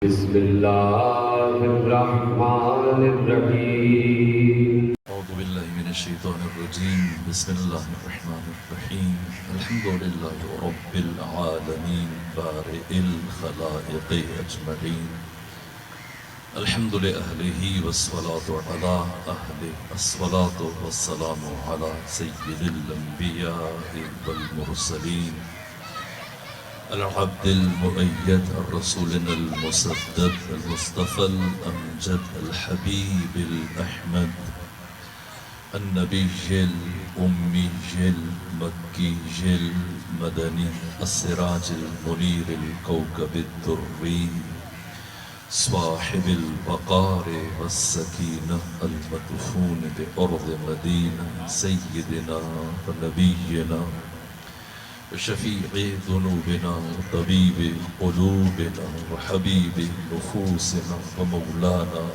بسم الله الرحمن الرحيم أعوذ بالله من الشيطان الرجيم بسم الله الرحمن الرحيم الحمد لله رب العالمين بارئ الخلائق أجمعين الحمد لأهله والصلاة على أهله الصلاة والسلام على سيد الأنبياء والمرسلين العبد المؤيد الرسول المسدد المصطفى الأمجد الحبيب الأحمد النبي الأمي المكي المدني السراج المنير الكوكب الدري صاحب الوقار والسكينة المدفون بأرض مدينة سيدنا ونبينا وشفيع ذنوبنا وطبيب قلوبنا وحبيب نفوسنا ومولانا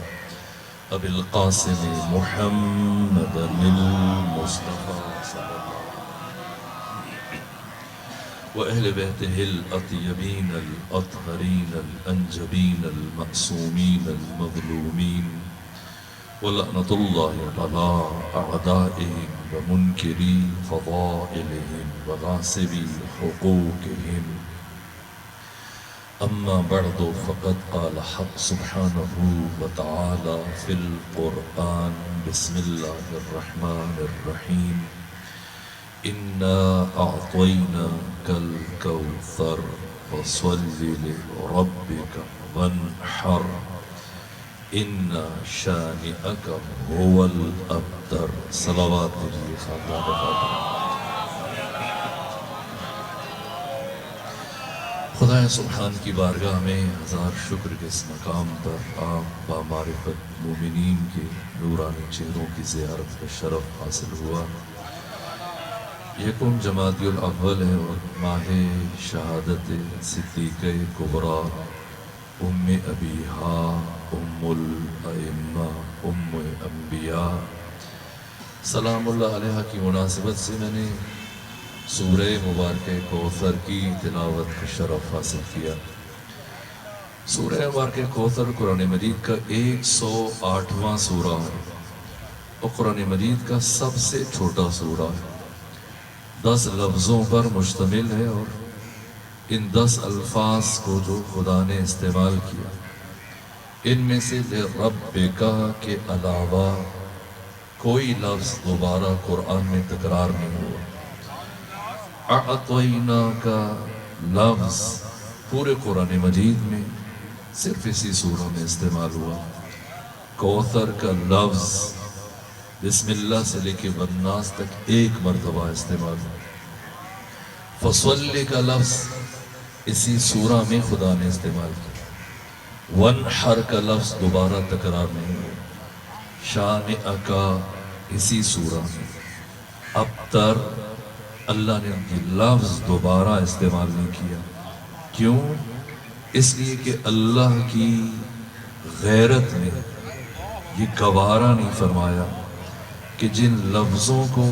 أبي القاسم محمد المصطفى صلى الله عليه وأهل بيته الأطيبين الأطهرين الأنجبين المأسومين المظلومين ولعنة الله على أعدائهم ومنكري فضائلهم وغاصبي حقوقهم أما بعد فقد قال حق سبحانه وتعالى في القرآن بسم الله الرحمن الرحيم إنا أعطيناك الكوثر فصل لربك وانحر إن شانئك هو الأبتر صلوات الله خاتم خدا سبحان کی بارگاہ میں ہزار شکر کے اس مقام پر آپ بامعرفت مومنین کے نورانی چہروں کی زیارت کا شرف حاصل ہوا۔ یکم جمادی الاول ہے اور ماہ شہادت صدیقہ کبریٰ ام ابیہا ام الائمہ ام انبیاء سلام اللہ علیہ کی مناسبت سے میں نے سورہ مبارکہ کوثر کی تلاوت کا شرف حاصل کیا۔ سورہ مبارکہ کوثر قرآن مجید کا 108واں سورہ ہے اور قرآن مجید کا سب سے چھوٹا سورہ ہے، 10 لفظوں پر مشتمل ہے اور ان 10 الفاظ کو جو خدا نے استعمال کیا ان میں سے ربک کے علاوہ کوئی لفظ دوبارہ قرآن میں تکرار نہیں ہوا۔ اعطینا کا لفظ پورے قرآن مجید میں صرف اسی سورہ میں استعمال ہوا۔ کوثر کا لفظ بسم اللہ سے لے کے والناس تک ایک مرتبہ استعمال ہوا۔ فصلی کا لفظ اسی سورہ میں خدا نے استعمال کیا۔ وانحر کا لفظ دوبارہ تکرار نہیں ہوا۔ شانئکا اسی سورہ میں۔ ابتر اللہ نے یہ لفظ دوبارہ استعمال نہیں کیا، کیوں؟ اس لیے کہ اللہ کی غیرت نے یہ گوارا نہیں فرمایا کہ جن لفظوں کو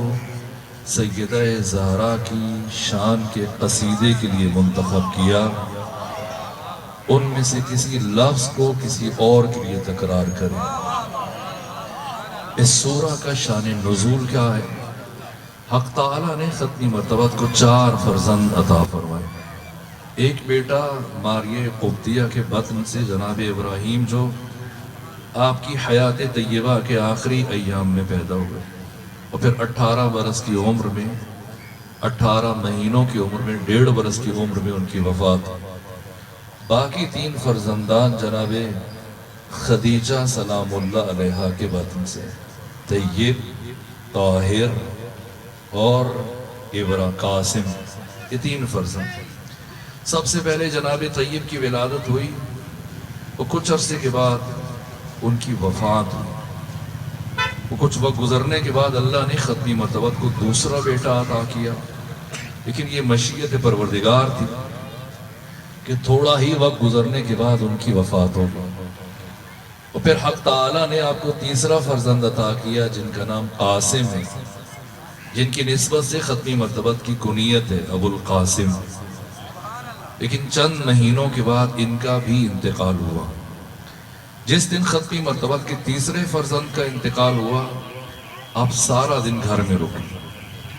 سیدہ زہرا کی شان کے قصیدے کے لیے منتخب کیا ان میں سے کسی لفظ کو کسی اور کے لیے تکرار کریں۔ اس سورہ کا شان نزول کیا ہے؟ حق تعالیٰ نے ختمی مرتبہ کو 4 فرزند عطا فرمائے۔ ایک بیٹا ماریہ قبطیہ کے بطن سے جناب ابراہیم جو آپ کی حیات طیبہ کے آخری ایام میں پیدا ہوئے، اور پھر 18 برس کی عمر میں 18 مہینوں کی عمر میں 1.5 برس کی عمر میں ان کی وفات۔ باقی 3 فرزندان جناب خدیجہ سلام اللہ علیہ کے بطن سے طیب، طاہر اور قاسم، یہ 3 فرزند۔ سب سے پہلے جناب طیب کی ولادت ہوئی اور کچھ عرصے کے بعد ان کی وفات ہوئی۔ وہ کچھ وقت گزرنے کے بعد اللہ نے ختمی مرتبہ کو دوسرا بیٹا عطا کیا، لیکن یہ مشیت پروردگار تھی کہ تھوڑا ہی وقت گزرنے کے بعد ان کی وفات ہو گئی۔ اور پھر حق تعالیٰ نے آپ کو تیسرا فرزند عطا کیا جن کا نام قاسم ہے، جن کی نسبت سے ختمی مرتبہ کی کنیت ہے ابو القاسم۔ لیکن چند مہینوں کے بعد ان کا بھی انتقال ہوا۔ جس دن ختمی مرتبت کے تیسرے فرزند کا انتقال ہوا، آپ سارا دن گھر میں رکے،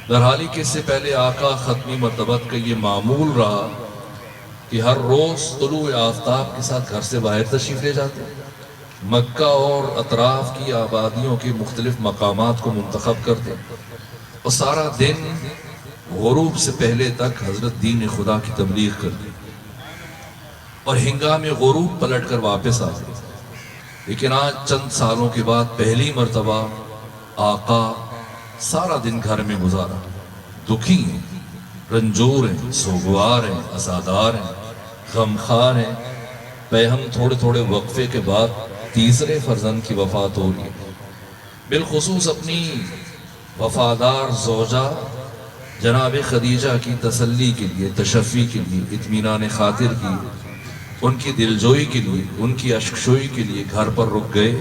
درحالی کہ اس سے پہلے آقا ختمی مرتبت کا یہ معمول رہا کہ ہر روز طلوع آفتاب کے ساتھ گھر سے باہر تشریف لے جاتے، مکہ اور اطراف کی آبادیوں کے مختلف مقامات کو منتخب کرتے اور سارا دن غروب سے پہلے تک حضرت دین خدا کی تبلیغ کرتے اور ہنگام غروب پلٹ کر واپس آتے۔ لیکن آج چند سالوں کے بعد پہلی مرتبہ آقا سارا دن گھر میں گزارا، دکھی ہیں، رنجور ہیں، سوگوار ہیں، عزادار ہیں، غمخوار ہیں۔ ہم تھوڑے تھوڑے وقفے کے بعد تیسرے فرزند کی وفات ہو رہی ہے، بالخصوص اپنی وفادار زوجہ جناب خدیجہ کی تسلی کے لیے، تشفی کے لیے، اطمینان خاطر کی، ان کی دلجوئی کے لیے، ان کی اشکشوئی کے لیے گھر پر رک گئے۔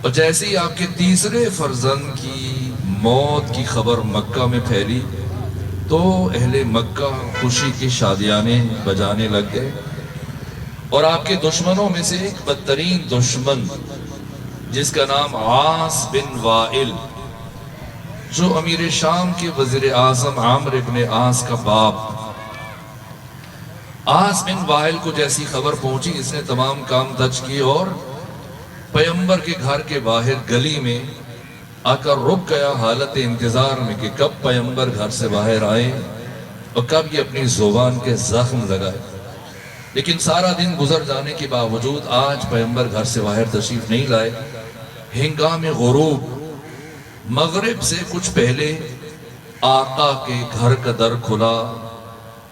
اور جیسے ہی آپ کے تیسرے فرزند کی موت کی خبر مکہ میں پھیلی تو اہل مکہ خوشی کی شادیانے بجانے لگ گئے، اور آپ کے دشمنوں میں سے ایک بدترین دشمن جس کا نام عاص بن وائل، جو امیر شام کے وزیر اعظم عامر ابن عاص کا باپ، عاص بن وائل کو جیسی خبر پہنچی اس نے تمام کام دج کیے اور پیغمبر کے گھر کے باہر گلی میں آ کر رک گیا، حالت انتظار میں کہ کب پیغمبر گھر سے باہر آئے اور کب یہ اپنی زبان کے زخم لگائے۔ لیکن سارا دن گزر جانے کے باوجود آج پیغمبر گھر سے باہر تشریف نہیں لائے۔ ہنگام غروب مغرب سے کچھ پہلے آقا کے گھر کا در کھلا،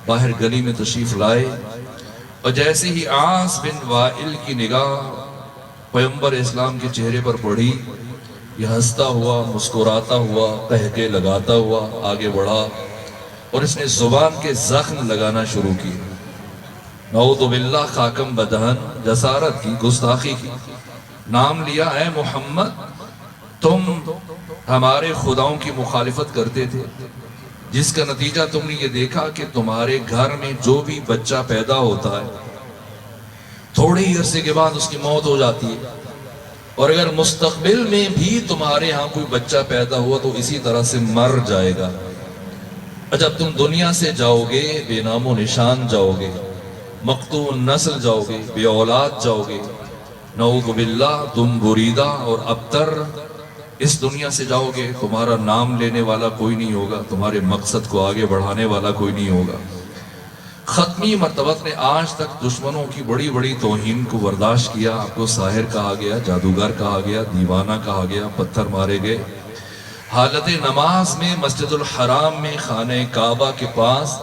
باہر گلی میں تشریف لائے، اور جیسے ہی عاص بن وائل کی نگاہ پیغمبر اسلام کے چہرے پر پڑی، یہ ہنستا ہوا، مسکراتا ہوا، قہقہے لگاتا ہوا آگے بڑھا اور اس نے زبان کے زخم لگانا شروع کی۔ نعوذ باللہ، خاکم بدہن، جسارت کی، گستاخی کی۔ نام لیا، اے محمد تم ہمارے خداؤں کی مخالفت کرتے تھے، جس کا نتیجہ تم نے یہ دیکھا کہ تمہارے گھر میں جو بھی بچہ پیدا ہوتا ہے تھوڑے ہی عرصے کے بعد اس کی موت ہو جاتی ہے، اور اگر مستقبل میں بھی تمہارے ہاں کوئی بچہ پیدا ہوا تو اسی طرح سے مر جائے گا۔ جب تم دنیا سے جاؤ گے بے نام و نشان جاؤ گے، مقطوع نسل جاؤ گے، بے اولاد جاؤ گے، نعوذ باللہ تم بریدہ اور ابتر اس دنیا سے جاؤ گے، تمہارا نام لینے والا کوئی نہیں ہوگا، تمہارے مقصد کو آگے بڑھانے والا کوئی نہیں ہوگا۔ ختمی مرتبت نے آج تک دشمنوں کی بڑی بڑی توہین کو برداشت کیا، آپ کو ساحر کہا گیا، جادوگر کہا گیا، دیوانہ کہا گیا، پتھر مارے گئے۔ حالت نماز میں مسجد الحرام میں خانہ کعبہ کے پاس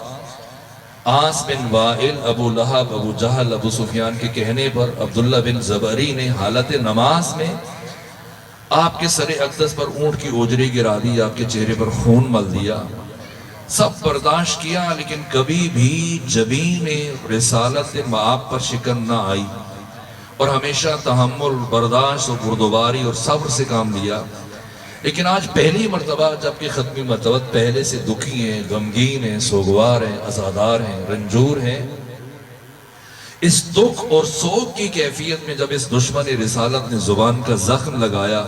عاص بن وائل، ابو لہب، ابو جہل، ابو سفیان کے کہنے پر عبداللہ بن زبری نے حالت نماز میں آپ کے سر اقدس پر اونٹ کی اوجری گرا دی، آپ کے چہرے پر خون مل دیا۔ سب برداشت کیا، لیکن کبھی بھی جبین رسالت مآب پر شکن نہ آئی، اور ہمیشہ تحمل، برداشت اور بردباری اور صبر سے کام لیا۔ لیکن آج پہلی مرتبہ جبکہ ختمی مرتبت پہلے سے دکھی ہیں، غمگین ہیں، سوگوار ہیں، عزادار ہیں، رنجور ہیں، اس دکھ اور سوگ کی کیفیت میں جب اس دشمن رسالت نے زبان کا زخم لگایا،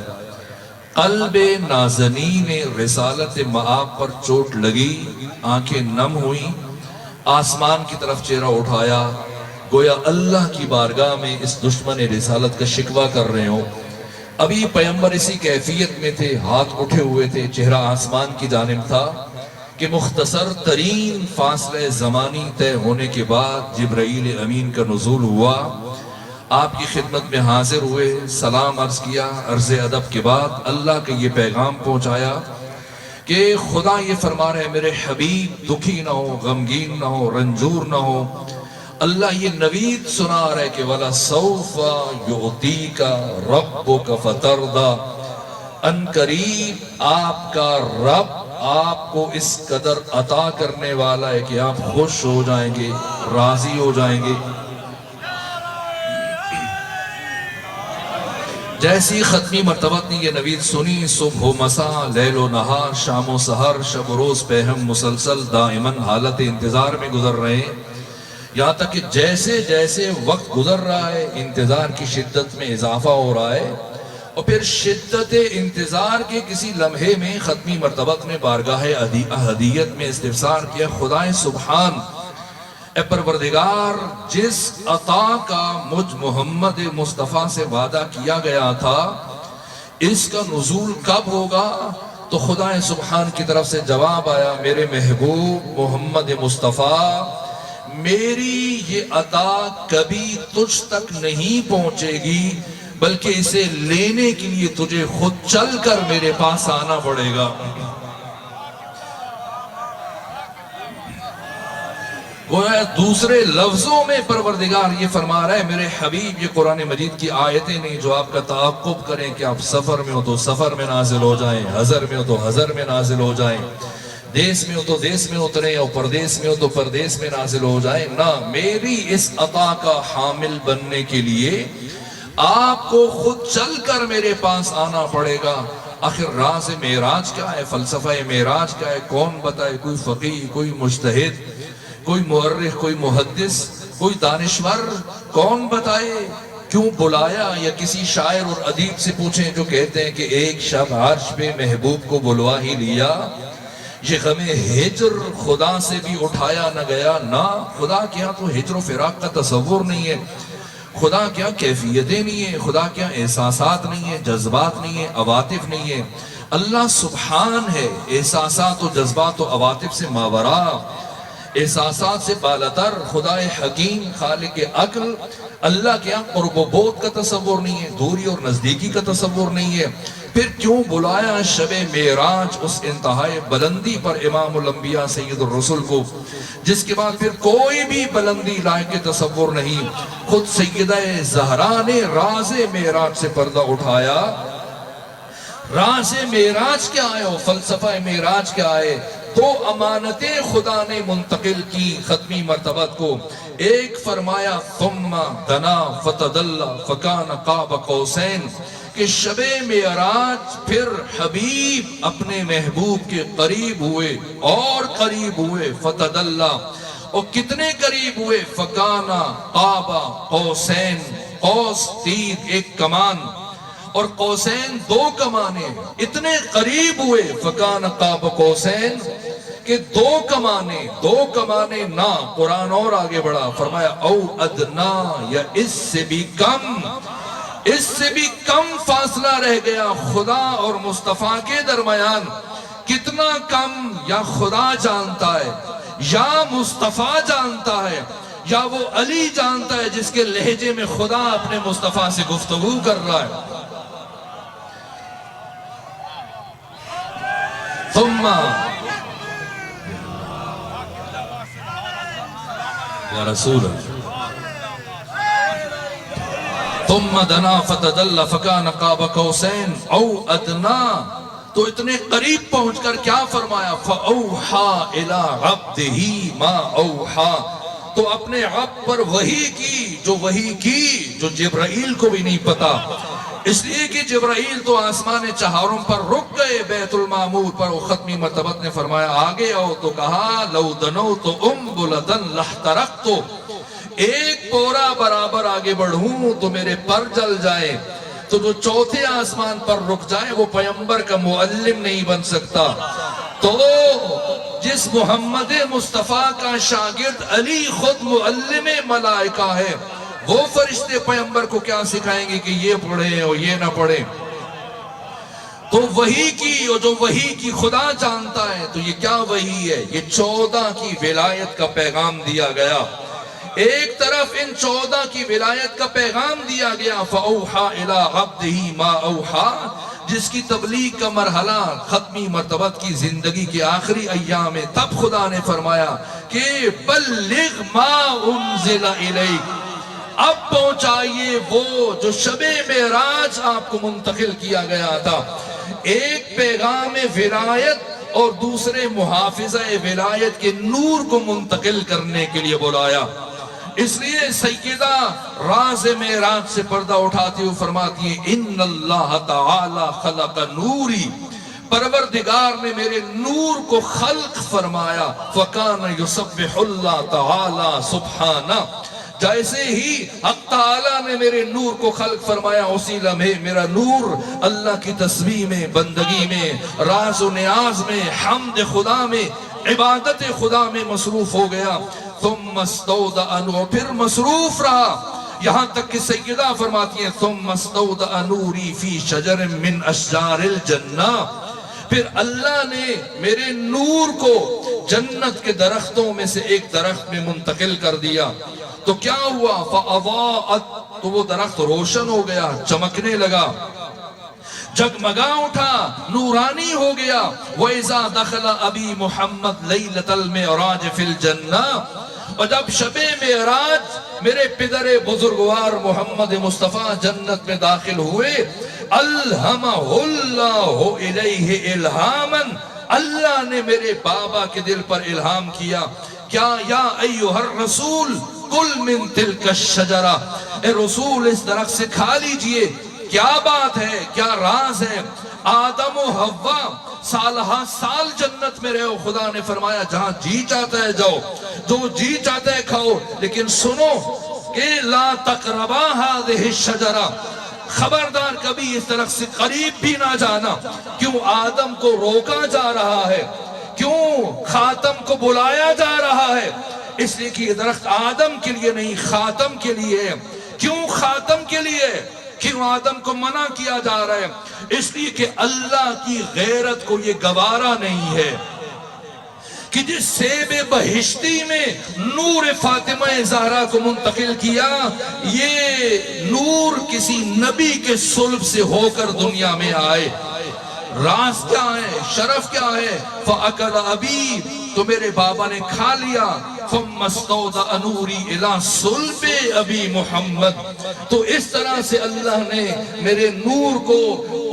قلب نازنین رسالت مآب پر چوٹ لگی، آنکھیں نم ہوئیں، آسمان کی طرف چہرہ اٹھایا، گویا اللہ کی بارگاہ میں اس دشمن رسالت کا شکوہ کر رہے ہوں۔ ابھی پیغمبر اسی کیفیت میں تھے، ہاتھ اٹھے ہوئے تھے، چہرہ آسمان کی جانب تھا کہ مختصر ترین فاصلہ زمانی طے ہونے کے بعد جبرائیل امین کا نزول ہوا، آپ کی خدمت میں حاضر ہوئے، سلام عرض کیا، عرض ادب کے بعد اللہ کا یہ پیغام پہنچایا کہ خدا یہ فرما رہے میرے حبیب دکھی نہ ہو، غمگین نہ ہو، رنجور نہ ہو۔ اللہ یہ نوید سنا رہے کہ وَلَسَوْفَ يُعْطِيكَ رَبُّكَ فَتَرْضَى، ان قریب آپ کا رب آپ کو اس قدر عطا کرنے والا ہے کہ آپ خوش ہو جائیں گے، راضی ہو جائیں گے۔ جیسی ختمی مرتبت نے یہ نوید سنی، صبح و مساء، لیل و نہار، شام و سحر، شب و روز پہم مسلسل دائماً حالت انتظار میں گزر رہے ہیں یہاں تک کہ جیسے جیسے وقت گزر رہا ہے انتظار کی شدت میں اضافہ ہو رہا ہے، اور پھر شدت انتظار کے کسی لمحے میں ختمی مرتبت میں بارگاہ احدیت میں استفسار کیا، خدائے سبحان، اے پروردگار، جس عطا کا مجھ محمد مصطفیٰ سے وعدہ کیا گیا تھا اس کا نزول کب ہوگا؟ تو خدائے سبحان کی طرف سے جواب آیا، میرے محبوب محمد مصطفیٰ، میری یہ عطا کبھی تجھ تک نہیں پہنچے گی، بلکہ اسے لینے کے لیے تجھے خود چل کر میرے پاس آنا پڑے گا۔ گویا دوسرے لفظوں میں پروردگار یہ فرما رہا ہے، میرے حبیب، یہ قرآن مجید کی آیتیں نہیں جو آپ کا تعاقب کریں کہ آپ سفر میں ہو تو سفر میں نازل ہو جائیں، حضر میں ہو تو حضر میں نازل ہو جائیں، دیس میں ہو تو دیس میں اتریں، اور پردیس میں ہو تو پردیس میں نازل ہو جائیں۔ نہ، میری اس عطا کا حامل بننے کے لیے آپ کو خود چل کر میرے پاس آنا پڑے گا۔ آخر راز معراج کیا ہے؟ فلسفہ معراج کیا ہے؟ کون بتائے؟ کوئی فقیہ، کوئی مجتہد، کوئی مورخ، کوئی محدث، کوئی دانشور، کون بتائے کیوں بلایا؟ یا کسی شاعر اور ادیب سے پوچھیں جو کہتے ہیں کہ ایک شب عرش پہ محبوب کو بلوا ہی لیا، یہ غم ہجر خدا سے بھی اٹھایا نہ گیا۔ نہ، خدا کیا تو ہجر و فراق کا تصور نہیں ہے، خدا کیا کیفیتیں نہیں ہیں، خدا کیا احساسات نہیں ہیں، جذبات نہیں ہیں، عواطف نہیں ہیں۔ اللہ سبحان ہے، احساسات و جذبات و عواطف سے ماورا، احساسات سے بالاتر، خدا حکیم، خالق عقل۔ اللہ کے یہاں قرب و بعد کا تصور نہیں ہے، دوری اور نزدیکی کا تصور نہیں ہے۔ پھر کیوں بلایا شب معراج، اس انتہائی بلندی پر امام الانبیاء سید الرسل کو، جس کے بعد پھر کوئی بھی بلندی لائق کے تصور نہیں۔ خود سیدہ زہرا نے راز معراج سے پردہ اٹھایا۔ راز معراج کیا ہے؟ اور فلسفہ معراج کیا ہے؟ دو امانتیں خدا نے منتقل کی ختمی مرتبت کو۔ ایک فرمایا ثم دنا فتدلی فکان قاب قوسین، کہ شب معراج پھر حبیب اپنے محبوب کے قریب ہوئے اور قریب ہوئے، فتدلی، اور کتنے قریب ہوئے؟ فکان قاب قوسین، قوس تیر ایک کمان، اور قوسین دو کمانے، اتنے قریب ہوئے فکان قاب قوسین کہ دو کمانے نہ، قرآن اور آگے بڑھا، فرمایا او ادنا، یا اس سے بھی کم فاصلہ رہ گیا خدا اور مصطفیٰ کے درمیان۔ کتنا کم؟ یا خدا جانتا ہے، یا مصطفیٰ جانتا ہے، یا وہ علی جانتا ہے جس کے لہجے میں خدا اپنے مصطفیٰ سے گفتگو کر رہا ہے۔ ثم یا رسول ثم دنا فتدلی فکان قاب قوسین او ادنا، تو اتنے قریب پہنچ کر کیا فرمایا؟ فَأَوْحَا إِلَىٰ عَبْدِهِ مَا أَوْحَا، تو اپنے عبد پر وحی کی جو جبرائیل کو بھی نہیں پتا، اس لیے کہ جبرائیل تو آسمان چہاروں پر رک گئے، بیت المعمور پر، وہ ختمی مرتبت نے فرمایا آگے آؤ، تو کہا لو دنوت انبلدن لحترقت، ایک پورا برابر آگے بڑھوں تو میرے پر جل جائے۔ تو جو چوتھے آسمان پر رک جائے وہ پیغمبر کا معلم نہیں بن سکتا۔ تو جس محمد مصطفیٰ کا شاگرد علی خود معلم ملائکہ ہے، وہ فرشتے پیغمبر کو کیا سکھائیں گے کہ یہ پڑھیں اور یہ نہ پڑھیں؟ تو وحی کی، اور جو وحی کی خدا جانتا ہے، تو یہ کیا وحی ہے؟ یہ 14 کی ولایت کا پیغام دیا گیا۔ ایک طرف ان 14 کی ولایت کا پیغام دیا گیا، فَأَوْحَا إِلَىٰ عَبْدِهِ مَا أَوْحَا، جس کی تبلیغ کا مرحلہ ختمی مرتبت کی زندگی کے آخری ایام میں، تب خدا نے فرمایا کہ بلغ ما انزل الیک، اب پہنچائیے وہ جو شب معراج آپ کو منتقل کیا گیا تھا۔ ایک پیغام ولایت اور دوسرے محافظہ ولایت کے نور کو منتقل کرنے کے لیے بلایا۔ اس لیے سیدہ راز معراج سے پردہ اٹھاتی ہوئی فرماتی ہیں ان اللہ تعالی خلق نوری پروردگار نے میرے نور کو خلق فرمایا فَكَانَ يُسَبِّحُ اللَّهُ تَعَالَى سُبْحَانَهُ. جیسے ہی حق تعالیٰ نے میرے نور کو خلق فرمایا اسی لمحے میرا نور اللہ کی تسبیح میں، بندگی میں، راز و نیاز میں، حمد خدا میں، عبادت خدا میں مصروف ہو گیا. ثم استودع نور، پھر مصروف رہا یہاں تک کہ سیدہ فرماتی ہیں ثم استودع نوری فی شجر من اشجار الجنہ. پھر اللہ نے میرے نور کو جنت کے درختوں میں سے ایک درخت میں منتقل کر دیا. تو کیا ہوا؟ فَأَضَاءَتْ، تو وہ درخت روشن ہو گیا، چمکنے لگا، جگمگا اٹھا، نورانی ہو گیا. وَإِذَا دَخَلَ أَبِي مُحَمَّدْ لَيْلَةَ الْمِعْرَاجِ فِي الْجَنَّةِ، اور جب شب معراج میرے پدر بزرگوار محمد مصطفیٰ جنت میں داخل ہوئے، الہمہ اللہ الیہ الہاماً، اللہ نے میرے بابا کے دل پر الہام کیا. کیا؟ یا ایہا الرسول کل من تلک الشجرہ، اے رسول اس درخت سے کھا لیجئے. کیا بات ہے، کیا راز ہے؟ آدم و حوا سالہ سال جنت میں رہو، خدا نے فرمایا جہاں جی چاہتا ہے جاؤ، جو جی چاہتا ہے کھاؤ، لیکن سنو کہ لا تقربا هذه الشجرہ، خبردار کبھی اس درخت سے قریب بھی نہ جانا. کیوں آدم کو روکا جا رہا ہے؟ کیوں خاتم کو بلایا جا رہا ہے؟ اس لیے کہ یہ درخت آدم کے لیے نہیں، خاتم کے لیے ہے. کیوں خاتم کے لیے؟ کیوں آدم کو منع کیا جا رہا ہے؟ اس لیے کہ اللہ کی غیرت کو یہ گوارا نہیں ہے کہ جس سیب بہشتی میں نور فاطمہ زہرا کو منتقل کیا، یہ نور کسی نبی کے صلب سے ہو کر دنیا میں آئے. راز کیا ہے، شرف کیا ہے؟ فَأَكَلَ أَبِي، تو میرے بابا نے کھا لیا. ثُمَّ اسْتَوْدَعَ نُورِي إِلَىٰ صُلْبِ أَبِي محمد. تو اس طرح سے اللہ نے میرے نور کو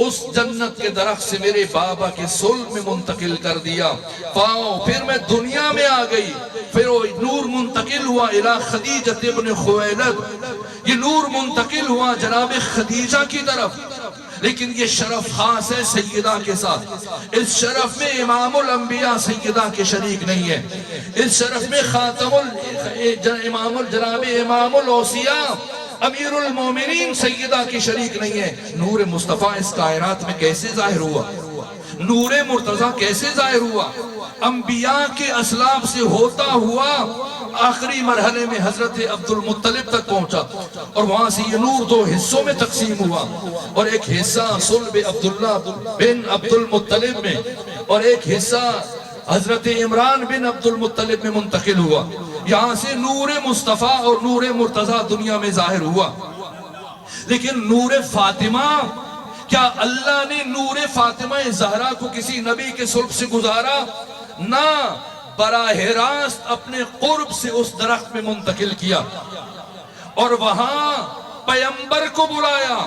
اس جنت کے درخت سے میرے بابا کے صلب میں منتقل کر دیا. پھر میں دنیا میں آ گئی، پھر وہ نور منتقل ہوا إِلَىٰ خدیجہ ابن خویلد، یہ نور منتقل ہوا جناب خدیجہ کی طرف. لیکن یہ شرف خاص ہے سیدہ کے ساتھ. اس شرف میں امام الانبیاء سیدہ کے شریک نہیں ہے. اس شرف میں جناب امام الاوصیاء امیر المومنین سیدہ کی شریک نہیں ہے. نور مصطفیٰ اس کائنات میں کیسے ظاہر ہوا؟ نور مرتضیٰ کیسے ظاہر ہوا؟ انبیاء کے اسلاف سے ہوتا ہوا آخری مرحلے میں حضرت عبد المطلب تک پہنچا، اور وہاں سے یہ نور دو حصوں میں تقسیم ہوا، اور ایک حصہ صلب عبداللہ بن عبد المطلب میں، اور ایک حصہ حضرت عمران بن عبد المطلب میں منتقل ہوا. یہاں سے نور مصطفیٰ اور نور مرتضیٰ دنیا میں ظاہر ہوا. لیکن نور فاطمہ، کیا اللہ نے نور فاطمہ زہرا کو کسی نبی کے صلب سے گزارا؟ نہ، براہ راست اپنے قرب سے اس درخت میں منتقل کیا اور وہاں پیغمبر کو بلایا.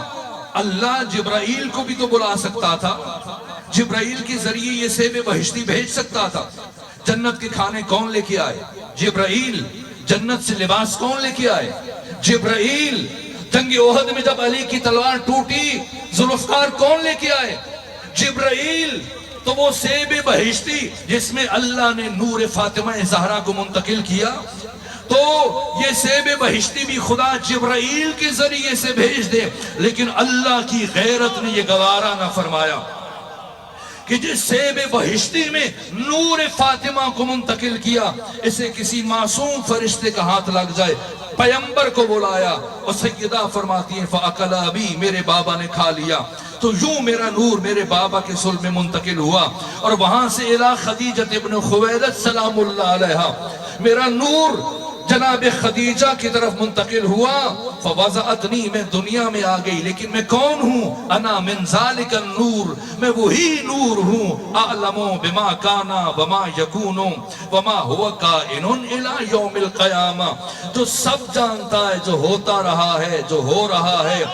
اللہ جبرائیل کو بھی تو بلا سکتا تھا، جبرائیل کے ذریعے یہ سیب بہشتی بھیج سکتا تھا. جنت کے کھانے کون لے کے آئے؟ جبرائیل. جنت سے لباس کون لے کے آئے؟ جبرائیل. جنگ احد میں جب علی کی تلوار ٹوٹی، ذوالفقار کون لے کے آئے؟ جبرائیل. تو وہ سیب بہشتی جس میں اللہ نے نور فاطمہ زہرا کو منتقل کیا، تو یہ سیب بہشتی بھی خدا جبرائیل کے ذریعے سے بھیج دے، لیکن اللہ کی غیرت نے یہ گوارا نہ فرمایا کہ جس سیب بہشتی میں نور فاطمہ کو منتقل کیا اسے کسی معصوم فرشتے کا ہاتھ لگ جائے. پیغمبر کو بلایا اور سیدہ فرماتی ہیں فَأَكَلَ أَبِي، میرے بابا نے کھا لیا. تو یوں میرا نور میرے بابا کے صلب میں منتقل ہوا، اور وہاں سے الی خدیجہ ابن خویلد سلام اللہ علیہا میرا نور جناب خدیجہ کی طرف منتقل ہوا. فوضعتنی، میں دنیا میں آ گئی، لیکن میں کون ہوں؟ انا من ذالک النور، میں وہی نور ہوں. اعلم بما کانا وما یکون وما هو کائن الی یوم القیامہ، جو سب جانتا ہے، جو ہوتا رہا ہے، جو ہو رہا ہے،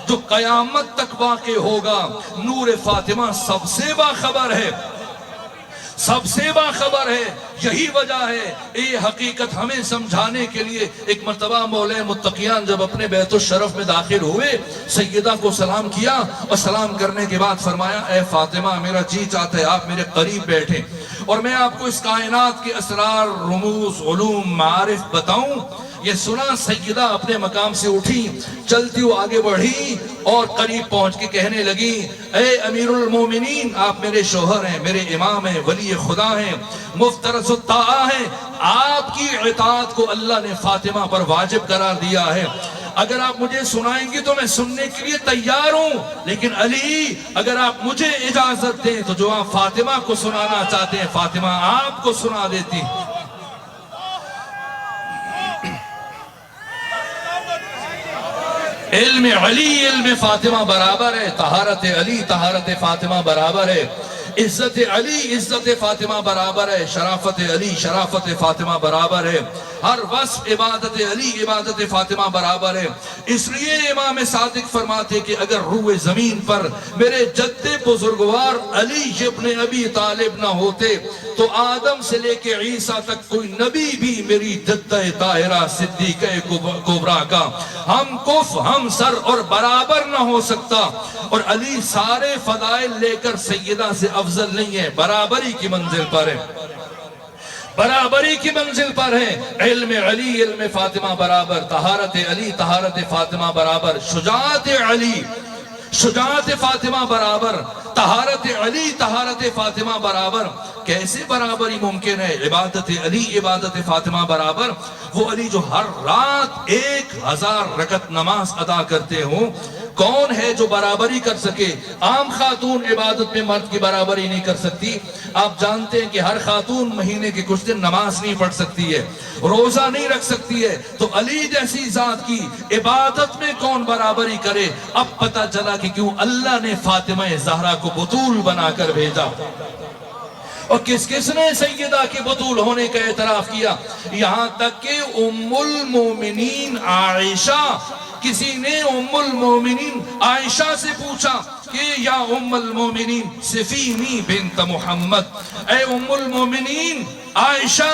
جو قیامت تک واقع ہوگا. نور فاطمہ سب سے باخبر ہے، سب سے باخبر ہے. یہی وجہ ہے، یہ حقیقت ہمیں سمجھانے کے لیے ایک مرتبہ مولا متقیان جب اپنے بیت الشرف میں داخل ہوئے، سیدہ کو سلام کیا اور سلام کرنے کے بعد فرمایا اے فاطمہ میرا جی چاہتا ہے آپ میرے قریب بیٹھیں اور میں آپ کو اس کائنات کے اسرار، رموز، علوم، معارف بتاؤں۔ یہ سنا سیدہ اپنے مقام سے اٹھی، چلتی ہوئی آگے بڑھی اور قریب پہنچ کے کہنے لگی اے امیر المومنین، آپ میرے شوہر ہیں، میرے امام ہیں، ولی خدا ہیں، مفترض الطاعہ ہیں، آپ کی اطاعت کو اللہ نے فاطمہ پر واجب قرار دیا ہے۔ اگر آپ مجھے سنائیں گی تو میں سننے کے لیے تیار ہوں، لیکن علی اگر آپ مجھے اجازت دیں تو جو آپ فاطمہ کو سنانا چاہتے ہیں فاطمہ آپ کو سنا دیتی۔ علم علی علم فاطمہ برابر ہے، طہارت علی طہارت فاطمہ برابر ہے، عزت علی عزت فاطمہ برابر ہے، شرافت علی شرافت فاطمہ برابر ہے، ہر وصف عبادت علی عبادت فاطمہ برابر ہے۔ اس لیے امام صادق فرماتے کہ اگر روح زمین پر میرے جد بزرگوار علی ابن ابی طالب نہ ہوتے تو آدم سے لے کے عیسیٰ تک کوئی نبی بھی میری جدہ طاہرہ صدیقہ کبریٰ کا ہم کف ہم سر اور برابر نہ ہو سکتا۔ اور علی سارے فضائل لے کر سیدہ سے افضل نہیں ہے، برابری کی منزل پر ہے، برابری کی منزل پر ہے۔ علم علی علم فاطمہ برابر، طہارت علی طہارت فاطمہ برابر، شجاعت علی شجاعت فاطمہ برابر، طہارت علی طہارت فاطمہ برابر۔ کیسے برابری ممکن ہے؟ عبادت علی عبادت فاطمہ برابر، وہ علی جو ہر رات 1000 رکعت نماز ادا کرتے ہوں، کون ہے جو برابری کر سکے؟ عام خاتون عبادت میں مرد کی برابری نہیں کر سکتی۔ آپ جانتے ہیں کہ ہر خاتون مہینے کے کچھ دن نماز نہیں پڑھ سکتی ہے، روزہ نہیں رکھ سکتی ہے، تو علی جیسی ذات کی عبادت میں کون برابری کرے؟ اب پتہ چلا کہ کیوں اللہ نے فاطمہ زہرا کو بطول بنا کر بھیجا۔ اور کس کس نے سیدہ کے بطول ہونے کا اعتراف کیا؟ یہاں تک کہ ام المومنین عائشہ، کسی نے ام المومنین عائشہ سے پوچھا کہ یا ام المومنین صفینی بنت محمد، اے ام المومنین عائشہ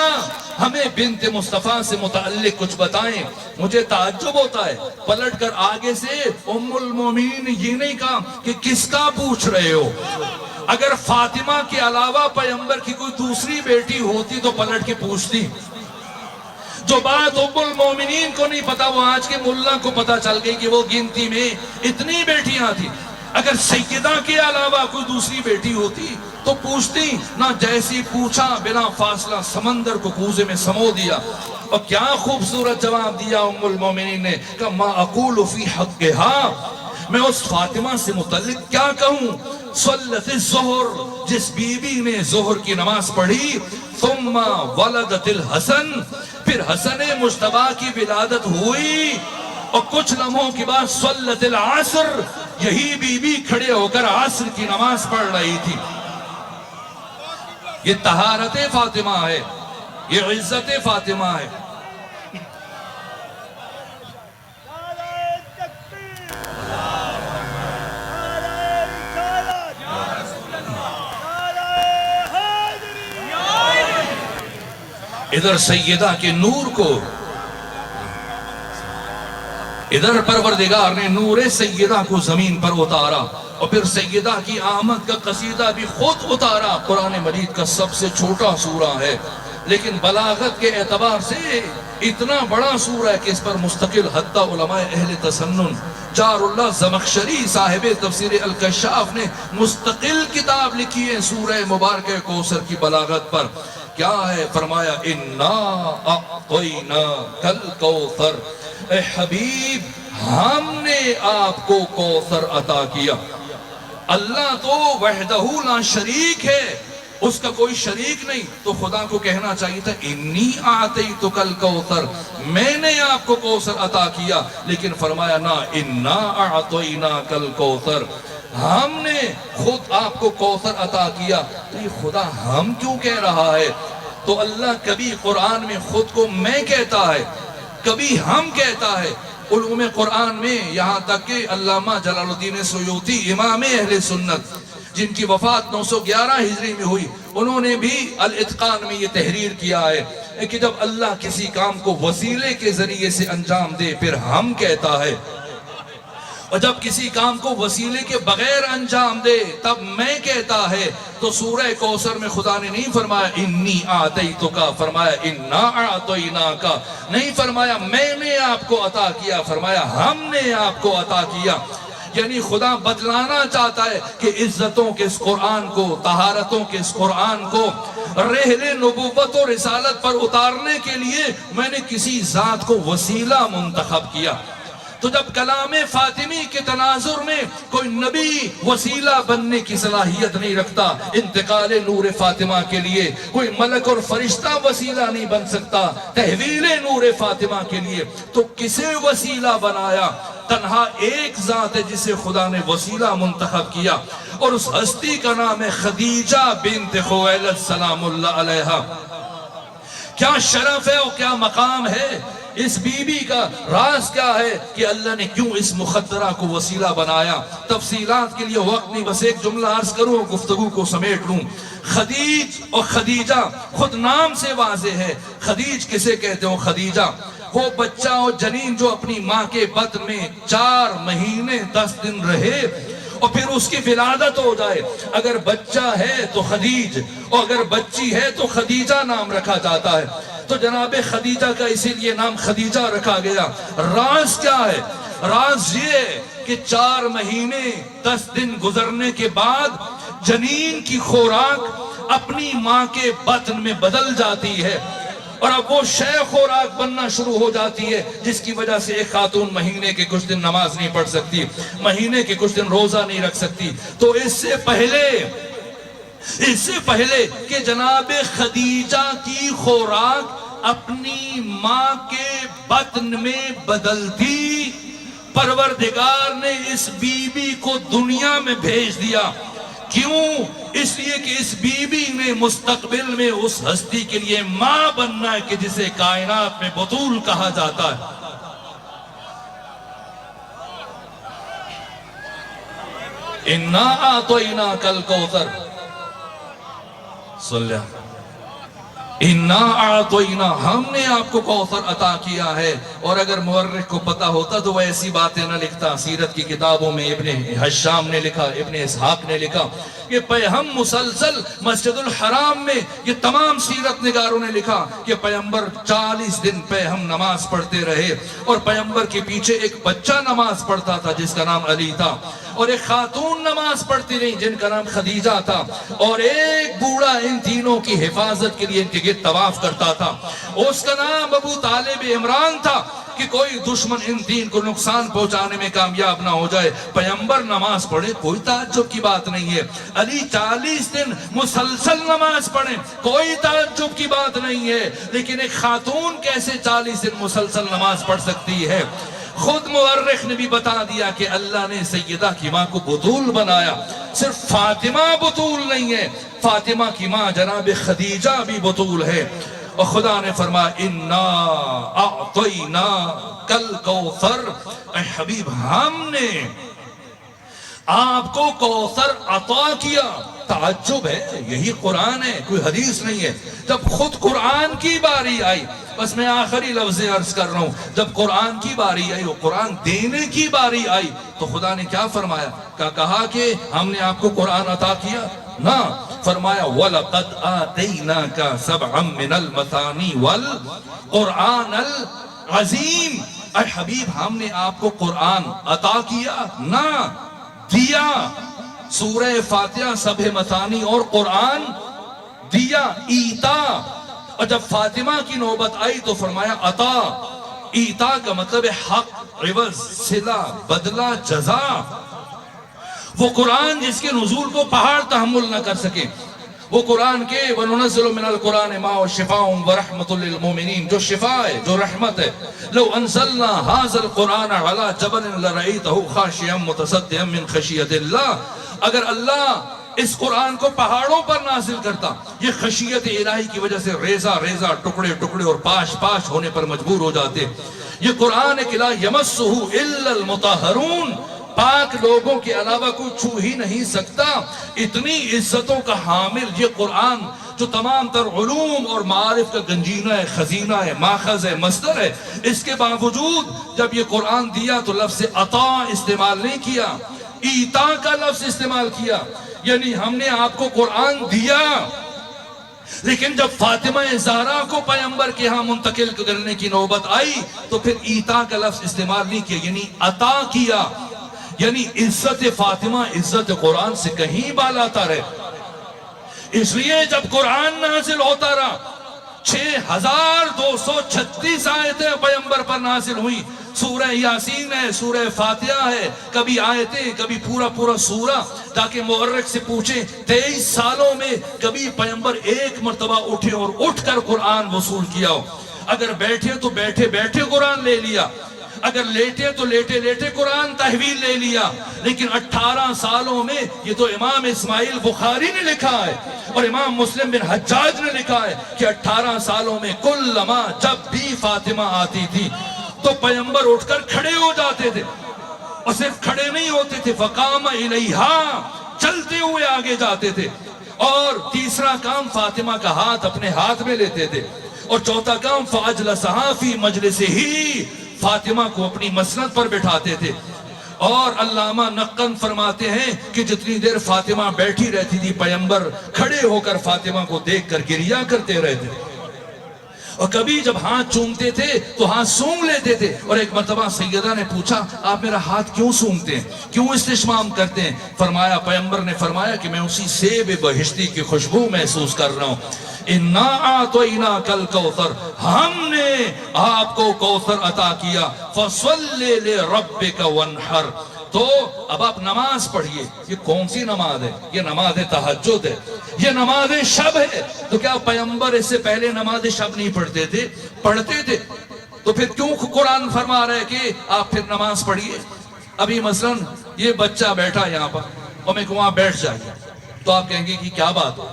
ہمیں بنت مصطفیٰ سے متعلق کچھ بتائیں۔ مجھے تعجب ہوتا ہے، پلٹ کر آگے سے ام المومنین نے یہ نہیں کہا کہ کس کا پوچھ رہے ہو۔ اگر فاطمہ کے علاوہ پیغمبر کی کوئی دوسری بیٹی ہوتی تو پلٹ کے پوچھتی۔ جو بات ام المومنین کو نہیں پتا وہ آج کے ملا کو پتا چل گئی کہ وہ گنتی میں اتنی بیٹیاں تھی۔ اگر سیدہ کے علاوہ کوئی دوسری بیٹی ہوتی تو پوچھتی نہ، جیسی پوچھا بنا فاصلہ سمندر کو کوزے میں سمو دیا۔ اور کیا خوبصورت جواب دیا ام المومنین نے کہ ما اقول فی حقہا، میں اس فاطمہ سے متعلق کیا کہوں؟ صلت الظہر، جس بی بی نے ظہر کی نماز پڑھی، ثم ولدت الحسن، پھر حسن مجتبیٰ کی ولادت ہوئی، اور کچھ لمحوں کے بعد صلت العصر، یہی بی بی کھڑے ہو کر عصر کی نماز پڑھ رہی تھی۔ یہ طہارت فاطمہ ہے، یہ عزت فاطمہ ہے۔ ادھر سیدہ کے نور کو، ادھر پروردگار نے نور سیدہ کو زمین پر اتارا، اور پھر سیدہ کی آمد کا قصیدہ بھی خود اتارا۔ قرآن مجید کا سب سے چھوٹا سورہ ہے، لیکن بلاغت کے اعتبار سے اتنا بڑا سورہ ہے کہ اس پر مستقل حتی علماء اہل تسنن جار اللہ زمخشری صاحب تفسیر الکشاف نے مستقل کتاب لکھی ہے سورہ مبارکہ کوثر کی بلاغت پر۔ کیا ہے؟ فرمایا اِنَّا أَعْطَيْنَاكَ الْكَوْثَرَ، اے حبیب ہم نے آپ کو کوثر عطا کیا۔ اللہ تو وحدہ لا شریک ہے، اس کا کوئی شریک نہیں، تو خدا کو کہنا چاہیے تھا انی اعطیتک الکوثر، میں نے آپ کو کوثر عطا کیا، لیکن فرمایا نہ انا اعطیناک الکوثر، ہم نے خود آپ کو کوثر عطا کیا۔ تو یہ خدا ہم کیوں کہہ رہا ہے؟ تو اللہ کبھی قرآن میں خود کو میں کہتا ہے، کبھی ہم کہتا ہے۔ علوم قرآن میں یہاں تک کہ علامہ جلال الدین سیوطی امام اہل سنت جن کی وفات 911 ہجری میں ہوئی، انہوں نے بھی الاتقان میں یہ تحریر کیا ہے کہ جب اللہ کسی کام کو وسیلے کے ذریعے سے انجام دے پھر ہم کہتا ہے، اور جب کسی کام کو وسیلے کے بغیر انجام دے تب میں کہتا ہے۔ تو سورہ کوثر میں خدا نے نہیں فرمایا انی آتیتکا، فرمایا انا اعطیناکا، نہیں فرمایا میں نے آپ کو عطا کیا، فرمایا ہم نے آپ کو عطا کیا۔ یعنی خدا بتلانا چاہتا ہے کہ عزتوں کے اس قرآن کو، طہارتوں کے اس قرآن کو رحل نبوت و رسالت پر اتارنے کے لیے میں نے کسی ذات کو وسیلہ منتخب کیا۔ تو جب کلام فاطمی کے تناظر میں کوئی نبی وسیلہ بننے کی صلاحیت نہیں رکھتا، انتقال نور فاطمہ کے لیے کوئی ملک اور فرشتہ وسیلہ نہیں بن سکتا تحویل نور فاطمہ کے لیے، تو کسے وسیلہ بنایا؟ تنہا ایک ذات ہے جسے خدا نے وسیلہ منتخب کیا، اور اس ہستی کا نام ہے خدیجہ بنت خویلد سلام اللہ علیہا۔ کیا شرف ہے اور کیا مقام ہے اس بی بی کا؟ راز کیا ہے کہ اللہ نے کیوں اس مخدرہ کو وسیلہ بنایا؟ تفصیلات کے لیے وقت نہیں، بس ایک جملہ عرض کروں، گفتگو کو سمیٹ لوں۔ خدیج اور خدیجہ خود نام سے واضح ہے۔ خدیج کسے کہتے ہو؟ خدیجہ وہ بچہ اور جنین جو اپنی ماں کے بطن میں 4 مہینے 10 دن رہے اور پھر اس کی ولادت ہو جائے۔ اگر بچہ ہے تو خدیج، اور اگر بچی ہے تو خدیجہ نام رکھا جاتا ہے۔ تو جناب خدیجہ کا اسی لیے نام خدیجہ رکھا گیا۔ راز کیا ہے؟ راز یہ کہ 4 مہینے 10 دن گزرنے کے بعد جنین کی خوراک اپنی ماں کے بطن میں بدل جاتی ہے، اور اب وہ شے خوراک بننا شروع ہو جاتی ہے جس کی وجہ سے ایک خاتون مہینے کے کچھ دن نماز نہیں پڑھ سکتی، مہینے کے کچھ دن روزہ نہیں رکھ سکتی۔ تو اس سے پہلے کہ جناب خدیجہ کی خوراک اپنی ماں کے بطن میں بدلتی، پروردگار نے اس بی بی کو دنیا میں بھیج دیا۔ کیوں؟ اس لیے کہ اس بی بی نے مستقبل میں اس ہستی کے لیے ماں بننا ہے کہ جسے کائنات میں بطول کہا جاتا ہے۔ اِنَّا أَعْطَيْنَاكَ الْكَوْثَرَ صلی اِنَّا أَعْطَيْنَا، ہم نے آپ کو کوثر عطا کیا ہے۔ اور اگر مورخ کو پتا ہوتا تو وہ ایسی باتیں نہ لکھتا۔ سیرت کی کتابوں میں ابن حشام نے لکھا، ابن اسحاق نے لکھا کہ پیغمبر مسلسل مسجد الحرام میں، یہ تمام سیرت نگاروں نے لکھا کہ پیغمبر 40 دن پیغمبر نماز پڑھتے رہے، اور پیغمبر کے پیچھے ایک بچہ نماز پڑھتا تھا جس کا نام علی تھا، اور ایک خاتون نماز پڑھتی رہی جن کا نام خدیجہ تھا، اور ایک بوڑھا ان تینوں کی حفاظت کے لیے ان کے گرد طواف کرتا تھا، اس کا نام ابو طالب عمران تھا کہ کوئی دشمن ان تین کو نقصان پہنچانے میں کامیاب نہ ہو جائے۔ پیغمبر نماز پڑھے کوئی تعجب کی بات نہیں ہے، علی 40 دن مسلسل نماز پڑھے کوئی تعجب کی بات نہیں ہے، لیکن ایک خاتون کیسے 40 دن مسلسل نماز پڑھ سکتی ہے؟ خود مورخ نے بھی بتا دیا کہ اللہ نے سیدہ کی ماں کو بطول بنایا۔ صرف فاطمہ بطول نہیں ہے، فاطمہ کی ماں جناب خدیجہ بھی بطول ہے۔ اور خدا نے فرمایا اِنَّا أَعْطَيْنَاكَ الْكَوْثَرَ، اے حبیب ہم نے آپ کو کوثر عطا کیا۔ تعجب ہے، یہی قرآن ہے، کوئی حدیث نہیں ہے۔ جب خود قرآن کی باری آئی، بس میں آخری لفظ عرض کر رہا ہوں، جب قرآن کی باری آئی اور قرآن دینے کی باری آئی تو خدا نے کیا فرمایا؟ کہا کہ ہم نے آپ کو قرآن عطا کیا؟ نہ، فرمایا وَلَقَدْ آتَيْنَاكَ سَبْعًا مِّنَ الْمَثَانِي وَالْقُرْآنَ الْعَظِيمِ، اے حبیب ہم نے آپ کو قرآن عطا کیا؟ نہ، دیا۔ سورہ فاتحہ، سبع مثانی اور قرآن دیا، ایتا۔ اور جب فاطمہ کی نوبت آئی تو فرمایا عطا۔ ایتا کا مطلب ہے حق، عوض، صلہ، بدلہ، جزا۔ وہ قرآن جس کے نزول کو پہاڑ تحمل نہ کر سکے، وہ قرآن کے وَنُنَزِّلُ مِنَ الْقُرْآنِ مَا هُوَ شِفَاءٌ وَرَحْمَةٌ لِّلْمُؤْمِنِينَ، جو شفا ہے، جو رحمت ہے۔ لو انزلنا هذا القرآن على جبل لرأيته خاشعا متصدعا من خشية الله، اگر اللہ اس قرآن کو پہاڑوں پر نازل کرتا، یہ خشیت الہی کی وجہ سے ریزہ ریزہ، ٹکڑے ٹکڑے اور پاش پاش ہونے پر مجبور ہو جاتے۔ یہ قرآن ہے کہ لا یمسہ الا المطہرون، پاک لوگوں کے علاوہ کوئی چھو ہی نہیں سکتا. اتنی عزتوں کا حامل یہ قرآن جو تمام تر علوم اور معارف کا گنجینہ ہے، خزینہ ہے، ماخذ ہے، مصدر ہے، اس کے باوجود جب یہ قرآن دیا تو لفظ عطا استعمال نہیں کیا، ایتا کا لفظ استعمال کیا. یعنی ہم نے آپ کو قرآن دیا، لیکن جب فاطمہ زہرا کو پیغمبر کے ہاں منتقل کرنے کی نوبت آئی تو پھر ایتا کا لفظ استعمال نہیں کیا، یعنی عطا کیا. یعنی عزت فاطمہ عزت قرآن سے کہیں بالاتر ہے. اس لیے جب قرآن نازل ہوتا رہا 6236 آیتیں پیغمبر پر نازل ہوئی. سورہ یاسین ہے، سورہ فاتحہ ہے، کبھی آیتیں کبھی پورا سورہ، تاکہ مورخ سے پوچھیں 23 سالوں میں کبھی پیغمبر ایک مرتبہ اٹھے اور اٹھ کر قرآن وصول کیا ہو. اگر بیٹھے تو بیٹھے قرآن لے لیا، اگر لیٹے تو لیٹے قرآن تحویل لے لیا. لیکن 18 سالوں میں یہ تو امام اسماعیل بخاری نے لکھا ہے اور امام مسلم بن حجاج نے لکھا ہے کہ 18 سالوں میں کلما جب بھی فاطمہ آتی تھی تو پیغمبر اٹھ کر کھڑے ہو جاتے تھے، اور صرف کھڑے نہیں ہوتے تھے، فقام الیہا، چلتے ہوئے آگے جاتے تھے. اور تیسرا کام فاطمہ کا ہاتھ اپنے ہاتھ میں لیتے تھے. اور چوتھا کام فاجلسہا فی مجلسہ، فاطمہ کو اپنی مسند پر بٹھاتے تھے. اور علامہ نقن فرماتے ہیں کہ جتنی دیر فاطمہ بیٹھی رہتی تھی پیغمبر کھڑے ہو کر فاطمہ کو دیکھ کر گریہ کرتے رہتے. اور کبھی جب ہاتھ چومتے تھے تو ہاتھ سونگ لیتے تھے. اور ایک مرتبہ سیدہ نے پوچھا آپ میرا ہاتھ کیوں سونگتے ہیں، کیوں استشمام کرتے ہیں؟ فرمایا پیغمبر نے فرمایا کہ میں اسی سیب بہشتی کی خوشبو محسوس کر رہا ہوں. اِنَّا أَعْطَيْنَاكَ الْكَوْثَرَ، ہم نے آپ کو کوثر عطا کیا. فَصَلِّ لِرَبِّكَ وَانْحَرْ، تو اب آپ نماز پڑھیے. یہ کون سی نماز ہے؟ یہ نماز تہجد ہے، یہ نماز شب ہے. تو کیا پیغمبر اس سے پہلے نماز شب نہیں پڑھتے تھے؟ پڑھتے تھے. تو پھر کیوں قرآن فرما رہا ہے کہ آپ پھر نماز پڑھیے؟ ابھی مثلا یہ بچہ بیٹھا یہاں پر اور میں کہوں آپ بیٹھ جائیے تو آپ کہیں گے کہ کیا بات ہو.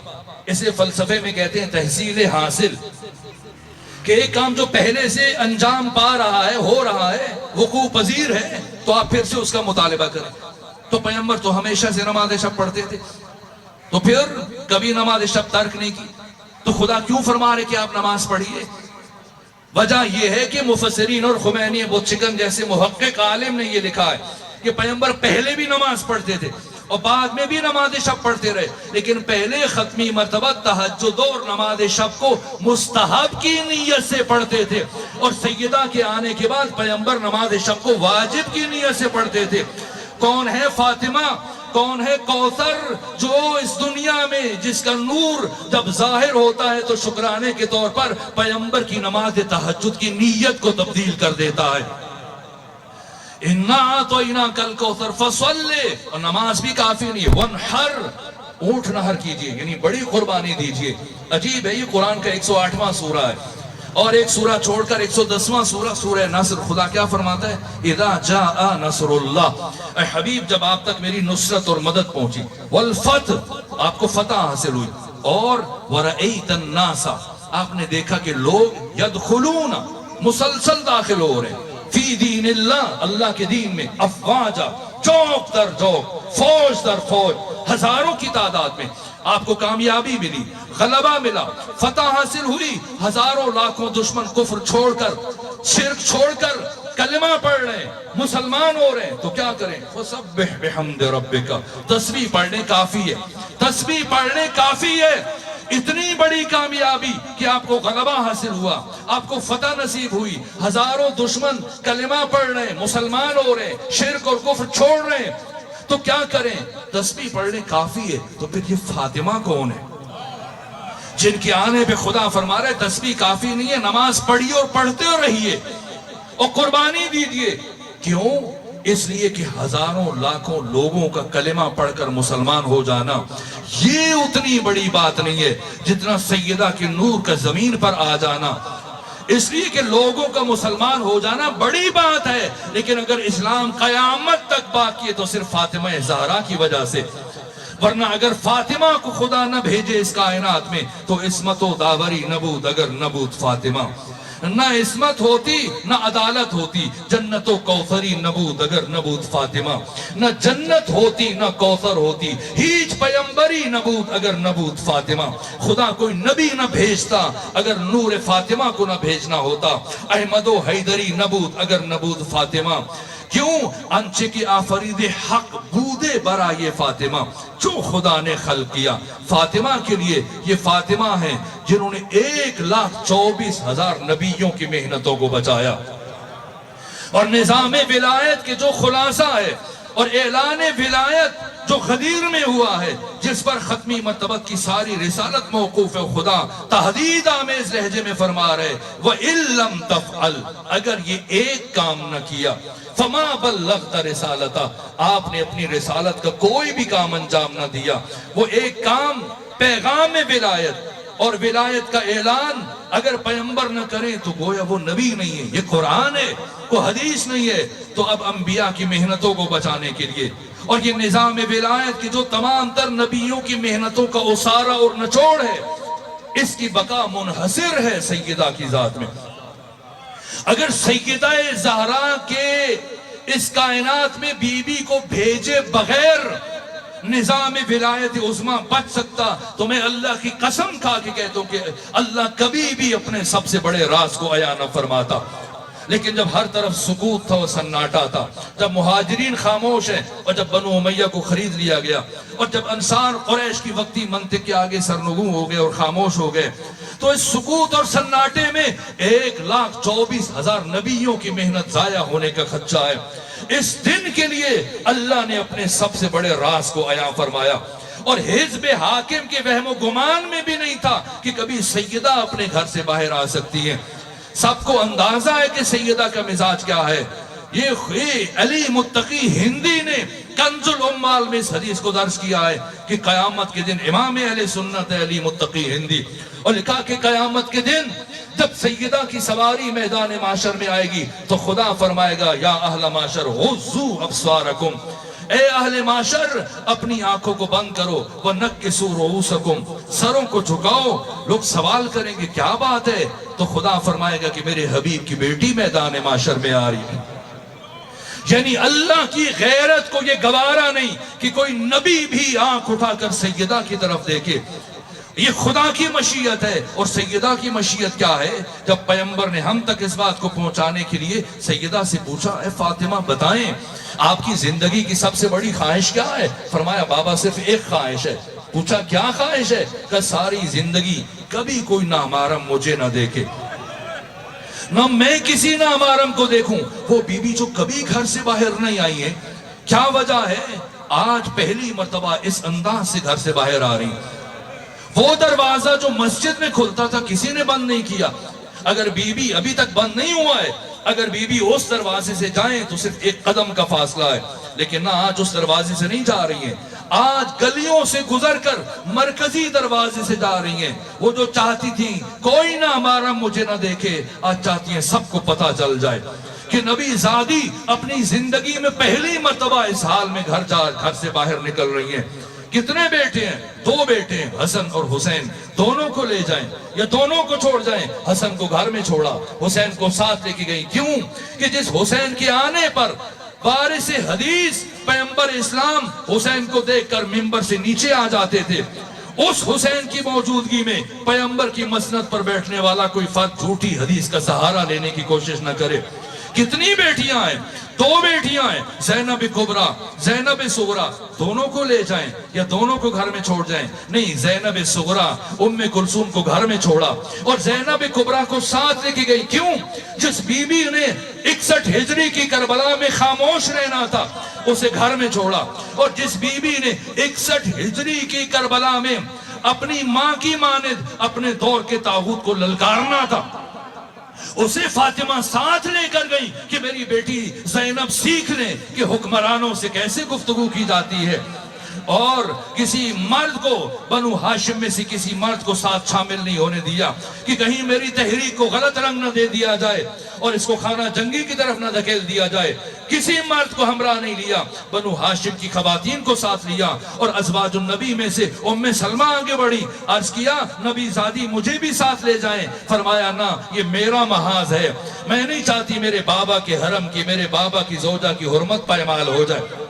اسے فلسفے میں کہتے ہیں تحصیل حاصل، کہ ایک کام جو پہلے سے انجام پا رہا ہے، ہو رہا ہے، وقوع پذیر ہے، تو آپ پھر سے اس کا مطالبہ کریں. تو پیغمبر تو ہمیشہ سے نماز شب پڑھتے تھے، تو پھر کبھی نماز شب ترک نہیں کی. تو خدا کیوں فرما رہے کہ آپ نماز پڑھیے؟ وجہ یہ ہے کہ مفسرین اور خمینی بوتچکن جیسے محقق عالم نے یہ لکھا ہے کہ پیغمبر پہلے بھی نماز پڑھتے تھے اور بعد میں بھی نماز شب پڑھتے رہے، لیکن پہلے ختمی مرتبہ تہجد اور نماز شب کو مستحب کی نیت سے پڑھتے تھے، اور سیدہ کے آنے کے بعد پیغمبر نماز شب کو واجب کی نیت سے پڑھتے تھے. کون ہے فاطمہ؟ کون ہے کوثر جو اس دنیا میں جس کا نور جب ظاہر ہوتا ہے تو شکرانے کے طور پر پیغمبر کی نماز تہجد کی نیت کو تبدیل کر دیتا ہے. اِنَّا أَعْطَيْنَاكَ الْكَوْثَرَ فَصَلِّ، اور نماز بھی کافی نہیں ہے، وَانْحَرْ، اونٹ نہر کیجئے، یعنی بڑی قربانی دیجئے. عجیب ہے، یہ قرآن کا 108واں سورہ ہے، اور ایک سورہ چھوڑ کر 110واں سورہ سورہ نصر. خدا کیا فرماتا ہے؟ اِذَا جَاءَ نَصْرُ اللَّهِ، اے حبیب جب آپ تک میری نصرت اور مدد پہنچی، وَالْفَتْحِ، آپ کو فتح حاصل ہوئی، اور وَرَأَيْتَ النَّاسَ، آپ نے دیکھا کہ لوگ يَدْخُلُونَ، مسلسل داخل ہو رہے ہیں، فی دین اللہ، اللہ کے دین میں، افواجا، چوک در چوک، فوج در فوج، ہزاروں کی تعداد میں. آپ کو کامیابی ملی، غلبہ ملا، فتح حاصل ہوئی. ہزاروں لاکھوں دشمن کفر چھوڑ کر، شرک چھوڑ کر کلمہ پڑھ رہے ہیں، مسلمان ہو رہے ہیں. تو کیا کریں؟ فَسَبِّحْ بِحَمْدِ رَبِّكَ، تسبیح پڑھنے کافی ہے، تسبیح پڑھنے کافی ہے. اتنی بڑی کامیابی کہ آپ کو غلبہ حاصل ہوا، آپ کو فتح نصیب ہوئی، ہزاروں دشمن کلمہ پڑھ رہے ہیں، مسلمان ہو رہے ہیں، شرک اور کفر چھوڑ رہے ہیں. تو کیا کریں؟ تسبیح پڑھنے کافی ہے. تو پھر یہ فاطمہ کون ہے جن کے آنے پہ خدا فرما رہا ہے تسبیح کافی نہیں ہے، نماز پڑھیے اور پڑھتے رہیے اور قربانی دیجیے. کیوں؟ اس لیے کہ ہزاروں لاکھوں لوگوں کا کلمہ پڑھ کر مسلمان ہو جانا یہ اتنی بڑی بات نہیں ہے جتنا سیدہ کے نور کا زمین پر آ جانا. اس لیے کہ لوگوں کا مسلمان ہو جانا بڑی بات ہے، لیکن اگر اسلام قیامت تک باقی ہے تو صرف فاطمہ زہرا کی وجہ سے. ورنہ اگر فاطمہ کو خدا نہ بھیجے اس کائنات میں تو عصمت و داوری نبود اگر نبود فاطمہ. نہ عصمت ہوتی نہ عدالت ہوتی، جنت و کوثری نبود اگر نبود فاطمہ، نہ جنت ہوتی نہ کوثر ہوتی، ہیچ پیمبری نبود اگر نبود فاطمہ، خدا کوئی نبی نہ بھیجتا اگر نور فاطمہ کو نہ بھیجنا ہوتا، احمد و حیدری نبود اگر نبود فاطمہ، کیوں انچہ کی آفرید حق بودے برائے فاطمہ، جو خدا نے خلق کیا فاطمہ کے لیے، یہ فاطمہ ہیں جنہوں نے 1,24,000 نبیوں کی محنتوں کو بچایا، اور نظام ولایت کے جو خلاصہ ہے اور اعلان ولایت جو غدیر میں ہوا ہے، جس پر ختمی مرتبت کی ساری رسالت موقوف ہے، خدا تحدید آمیز لہجے میں فرما رہے وَإِن لَمْ تَفْعَلْ، اگر یہ ایک کام نہ کیا فَمَا بَلَّغْتَ رِسَالَتَ، آپ نے اپنی رسالت کا کوئی بھی کام انجام نہ دیا، وہ ایک کام پیغام ولایت اور ولایت کا اعلان اگر پیغمبر نہ کریں تو گویا وہ نبی نہیں ہے، یہ قرآن ہے، کوئی حدیث نہیں ہے، تو اب انبیاء کی محنتوں کو بچانے کے لیے اور یہ نظام ولایت کی جو تمام تر نبیوں کی محنتوں کا اسارہ اور نچوڑ ہے، اس کی بقا منحصر ہے سیدہ کی ذات میں۔ اگر سیدہ زہرا کے اس کائنات میں بی بی کو بھیجے بغیر نظام ولایت عظمیٰ بچ سکتا تو میں اللہ کی قسم کھا کے کہتا ہوں کہ اللہ کبھی بھی اپنے سب سے بڑے راز کو عیاں نہ فرماتا۔ لیکن جب ہر طرف سکوت تھا و سناٹا تھا، جب مہاجرین خاموش ہیں اور جب بنو امیہ کو خرید لیا گیا اور جب انصار قریش کی وقتی منطق کے آگے سرنگوں ہو گئے اور خاموش ہو گئے، تو اس سکوت اور سناٹے میں 1,24,000 نبیوں کی محنت ضائع ہونے کا خدشہ ہے۔ اس دن کے لیے اللہ نے اپنے سب سے بڑے راز کو عیاں فرمایا، اور حزب حاکم کے وہم و گمان میں بھی نہیں تھا کہ کبھی سیدہ اپنے گھر سے باہر آ سکتی ہیں۔ سب کو اندازہ ہے کہ سیدہ کا مزاج کیا ہے۔ یہ علی متقی ہندی نے کنز العمال میں اس حدیث کو درج کیا ہے کہ قیامت کے دن امام اہل سنت ہے علی متقی ہندی، اور لکھا کہ قیامت کے دن جب سیدہ کی سواری میدان معاشر میں آئے گی تو خدا فرمائے گا یا اہل معاشر غضوا ابصارکم، اے اہل معاشر اپنی آنکھوں کو بند کرو، وَنَكِّسُوا رُؤُوسَكُمْ، سروں کو جھکاؤ۔ لوگ سوال کریں گے کیا بات ہے، تو خدا فرمائے گا کہ میرے حبیب کی بیٹی میدان معاشر میں آ رہی ہے۔ یعنی اللہ کی غیرت کو یہ گوارا نہیں کہ کوئی نبی بھی آنکھ اٹھا کر سیدہ کی طرف دیکھے۔ یہ خدا کی مشیت ہے، اور سیدہ کی مشیت کیا ہے؟ جب پیغمبر نے ہم تک اس بات کو پہنچانے کے لیے سیدہ سے پوچھا اے فاطمہ بتائیں آپ کی زندگی کی سب سے بڑی خواہش کیا ہے؟ فرمایا بابا صرف ایک خواہش ہے۔ پوچھا کیا خواہش ہے؟ کہ ساری زندگی کبھی کوئی نامحرم مجھے نہ دیکھے، نہ میں کسی نامحرم کو دیکھوں۔ وہ بی بی جو کبھی گھر سے باہر نہیں آئی ہیں، کیا وجہ ہے؟ آج پہلی مرتبہ اس انداز سے گھر سے باہر آ رہی ہیں۔ وہ دروازہ جو مسجد میں کھلتا تھا کسی نے بند نہیں کیا، اگر بی بی ابھی تک بند نہیں ہوا ہے، اگر بی بی اس دروازے سے جائیں تو صرف ایک قدم کا فاصلہ ہے، لیکن نہ آج اس دروازے سے نہیں جا رہی ہیں، آج گلیوں سے گزر کر مرکزی دروازے سے جا رہی ہیں۔ وہ جو چاہتی تھی کوئی نہ ہمارا مجھے نہ دیکھے، آج چاہتی ہیں سب کو پتہ چل جائے کہ نبی زادی اپنی زندگی میں پہلی مرتبہ اس حال میں گھر سے باہر نکل رہی ہیں۔ کتنے بیٹے ہیں؟ 2 بیٹے ہیں، حسن اور حسین، دونوں کو لے جائیں یا دونوں کو چھوڑ جائیں۔ حسن کو گھر میں چھوڑا، حسین کو ساتھ لے کے گئی، کیوں کہ جس حسین کے آنے پر وارث حدیث پیغمبر اسلام حسین کو دیکھ کر منبر سے نیچے آ جاتے تھے، اس حسین کی موجودگی میں پیغمبر کی مسند پر بیٹھنے والا کوئی فرد جھوٹی حدیث کا سہارا لینے کی کوشش نہ کرے۔ کتنی بیٹیاں ہیں؟ 2 بیٹیاں ہیں، زینب کبریٰ، زینب صغریٰ، دونوں کو لے جائیں یا دونوں کو گھر میں چھوڑ جائیں؟ نہیں، زینب صغریٰ ام کلثوم کو گھر میں چھوڑا اور زینب کبریٰ کو ساتھ لے کے گئی، کیوں؟ جس بی بی نے 61 ہجری کی کربلا میں خاموش رہنا تھا اسے گھر میں چھوڑا، اور جس بی بی نے 61 ہجری کی کربلا میں اپنی ماں کی مانند اپنے دور کے طاغوت کو للکارنا تھا اسے فاطمہ ساتھ لے کر گئی کہ میری بیٹی زینب سیکھ لے کہ حکمرانوں سے کیسے گفتگو کی جاتی ہے۔ اور کسی مرد کو بنو ہاشم میں سے کسی مرد کو ساتھ شامل نہیں ہونے دیا کہ کہیں میری تحریک کو غلط رنگ نہ دے دیا جائے اور اس کو خانہ جنگی کی طرف نہ دھکیل دیا جائے. کسی مرد کو ہمراہ نہیں لیا, بنو ہاشم کی خواتین کو ساتھ لیا اور ازواج النبی میں سے ام سلمہ آگے بڑھی, عرض کیا نبی زادی مجھے بھی ساتھ لے جائیں. فرمایا نہ, یہ میرا محاذ ہے, میں نہیں چاہتی میرے بابا کے حرم کی, میرے بابا کی زوجہ کی حرمت پائمال ہو جائے.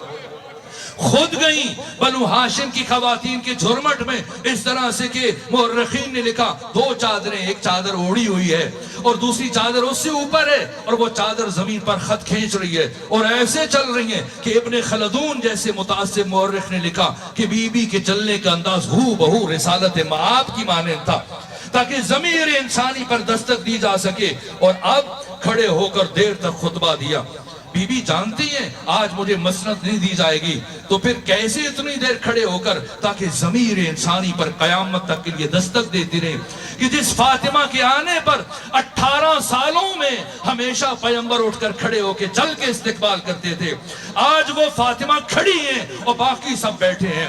خود گئیں بنو ہاشم کی خواتین کے جھرمٹ میں, اس طرح سے کہ مورخین نے لکھا 2 چادریں, ایک چادر اوڑی ہوئی ہے اور دوسری چادر اس سے اوپر ہے, اور وہ چادر زمین پر خط کھینچ رہی ہے اور ایسے چل رہی ہیں کہ ابن خلدون جیسے متعصب مورخ نے لکھا کہ بی بی کے چلنے کا انداز ہو بہو رسالت مآب کی مانند تھا, تاکہ ضمیر انسانی پر دستک دی جا سکے. اور اب کھڑے ہو کر دیر تک خطبہ دیا. بی بی جانتی ہیں آج مجھے مسند نہیں دی جائے گی, تو پھر کیسے اتنی دیر کھڑے ہو کر, تاکہ ضمیر انسانی پر قیامت تک کے لیے دستک دیتی رہے کہ جس فاطمہ کے آنے پر 18 سالوں میں ہمیشہ پیغمبر اٹھ کر کھڑے ہو کے چل کے استقبال کرتے تھے, آج وہ فاطمہ کھڑی ہیں اور باقی سب بیٹھے ہیں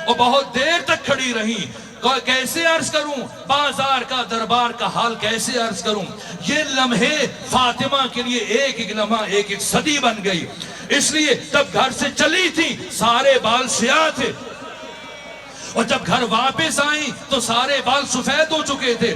اور بہت دیر تک کھڑی رہیں. کیسے عرض کروں بازار کا دربار کا حال, کیسے عرض کروں. یہ لمحے فاطمہ کے لیے ایک ایک لمحہ ایک ایک صدی بن گئی. اس لیے جب گھر سے چلی تھی سارے بال سیاہ تھے, اور جب گھر واپس آئیں تو سارے بال سفید ہو چکے تھے.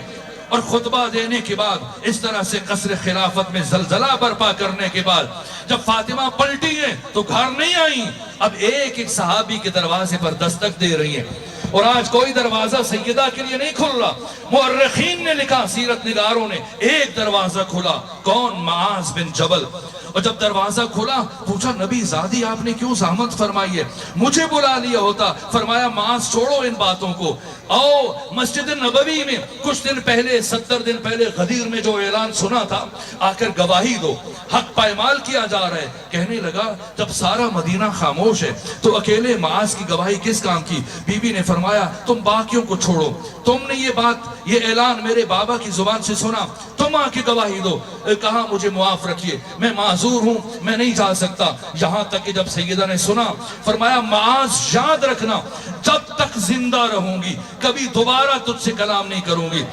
اور خطبہ دینے کے بعد اس طرح سے قصر خلافت میں زلزلہ برپا کرنے کے بعد جب فاطمہ پلٹی ہیں تو گھر نہیں آئیں, اب ایک ایک صحابی کے دروازے پر دستک دے رہی ہیں. اور آج کوئی دروازہ سیدہ کے لیے نہیں کھل رہا. مورخین نے لکھا, سیرت نگاروں نے, ایک دروازہ کھلا, کون؟ معاذ بن جبل. اور جب دروازہ کھلا پوچھا نبی زادی آپ نے کیوں زحمت فرمائی ہے, مجھے بلا لیا ہوتا. فرمایا معاذ چھوڑو ان باتوں کو, آؤ مسجد نبوی میں کچھ دن پہلے 70 دن پہلے غدیر میں جو اعلان سنا تھا, آ کر گواہی دو, حق پائمال کیا جا رہا ہے. کہنے لگا جب سارا مدینہ خاموش ہے تو اکیلے معاذ کی گواہی کس کام کی؟ بی بی نے فرمایا تم باقیوں کو چھوڑو, تم نے یہ بات, یہ اعلان میرے بابا کی زبان سے سنا, تم آ کے گواہی دو. کہا مجھے معاف رکھیے, میں معذور ہوں, میں نہیں جا سکتا. یہاں تک کہ جب سیدہ نے سنا فرمایا معاذ یاد رکھنا جب تک زندہ رہوں گی کبھی دوبارہ تجھ سے کلام نہیں کروں گی.